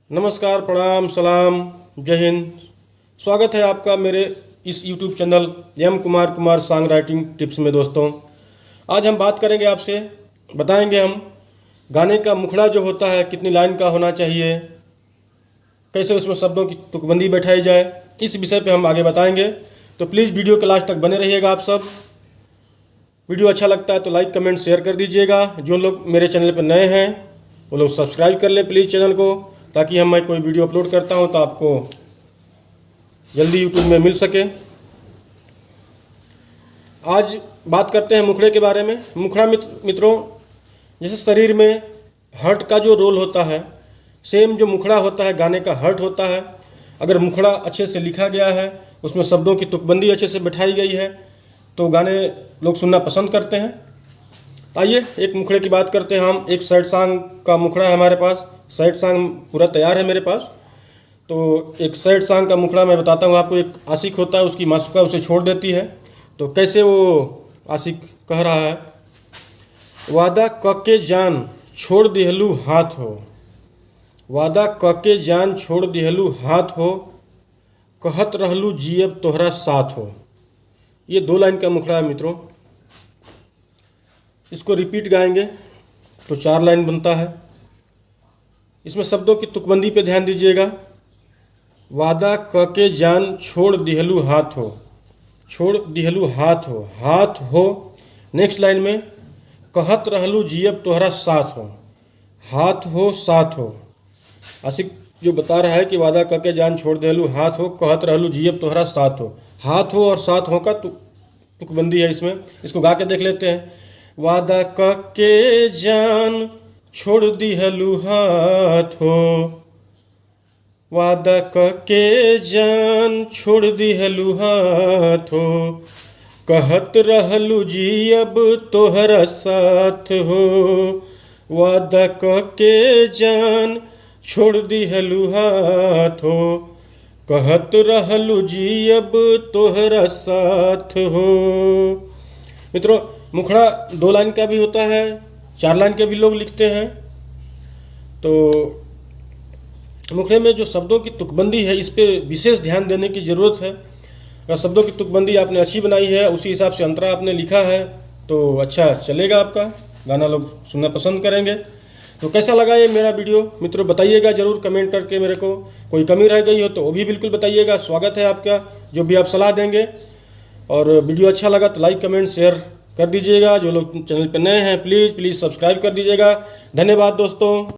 नमस्कार, प्रणाम, सलाम, जय हिंद। स्वागत है आपका मेरे इस YouTube channel M Kumar song writing tips में। दोस्तों, आज हम बात करेंगे, आपसे बताएंगे हम गाने का मुखड़ा जो होता है कितनी लाइन का होना चाहिए, कैसे उसमें शब्दों की तुकबंदी बैठाई जाए, इस विषय पे हम आगे बताएंगे। तो प्लीज़ वीडियो के लास्ट तक बने रहिएगा आप सब। वीडियो अच्छा लगता है तो लाइक कमेंट शेयर कर दीजिएगा। जो लोग मेरे चैनल पर नए हैं वो लोग सब्सक्राइब कर लें प्लीज़ चैनल को, ताकि मैं कोई वीडियो अपलोड करता हूं तो आपको जल्दी यूट्यूब में मिल सके। आज बात करते हैं मुखड़े के बारे में। मुखड़ा मित्रों, जैसे शरीर में हार्ट का जो रोल होता है, सेम जो मुखड़ा होता है गाने का हार्ट होता है। अगर मुखड़ा अच्छे से लिखा गया है, उसमें शब्दों की तुकबंदी अच्छे से बैठाई गई है, तो गाने लोग सुनना पसंद करते हैं। आइए एक मुखड़े की बात करते हैं हम। एक सैड सॉन्ग का मुखड़ा है हमारे पास। सैड सॉन्ग पूरा तैयार है मेरे पास। तो एक सैड सॉन्ग का मुखड़ा मैं बताता हूँ आपको। एक आशिक होता है, उसकी मासूका उसे छोड़ देती है। तो कैसे वो आशिक कह रहा है, वादा कके जान छोड़ दिहलू हाथ हो, वादा कके जान छोड़ दिहलू हाथ हो, कहत रहलू जियब तोहरा साथ हो। ये 2 लाइन का मुखड़ा है मित्रों। इसको रिपीट गाएंगे तो 4 लाइन बनता है। इसमें शब्दों की तुकबंदी पे ध्यान दीजिएगा। वादा कके जान छोड़ दिहलू हाथ हो, छोड़ दिहलू हाथ हो, हाथ हो। नेक्स्ट लाइन में कहत रहलू जियब तोहरा साथ हो, हाथ हो साथ हो। आशिक जो बता रहा है कि वादा कके जान छोड़ दिहलू हाथ हो, कहत रहलू जियब तोहरा साथ हो। हाथ हो और साथ हो का तुकबंदी है इसमें। इसको गा के देख लेते हैं। वादा कके जान छोड़ दिहलू हाथ हो, वादा कके जान छोड़ दिहलू हाथ हो, कहत रहलू जियब तोहरा साथ हो, वादा कके जान छोड़ दिहलू हाथ हो, कहत रहलू जियब तोहरा साथ हो। मित्रों, मुखड़ा 2 लाइन का भी होता है, 4 लाइन के भी लोग लिखते हैं। तो मुखड़े में जो शब्दों की तुकबंदी है, इस पे विशेष ध्यान देने की ज़रूरत है। अगर शब्दों की तुकबंदी आपने अच्छी बनाई है, उसी हिसाब से अंतरा आपने लिखा है, तो अच्छा चलेगा, आपका गाना लोग सुनना पसंद करेंगे। तो कैसा लगा ये मेरा वीडियो मित्रों, बताइएगा ज़रूर कमेंट करके मेरे को। कोई कमी रह गई हो तो वो भी बिल्कुल बताइएगा। स्वागत है आपका, जो भी आप सलाह देंगे। और वीडियो अच्छा लगा तो लाइक कमेंट शेयर कर दीजिएगा। जो लोग चैनल पर नए हैं प्लीज़ सब्सक्राइब कर दीजिएगा। धन्यवाद दोस्तों।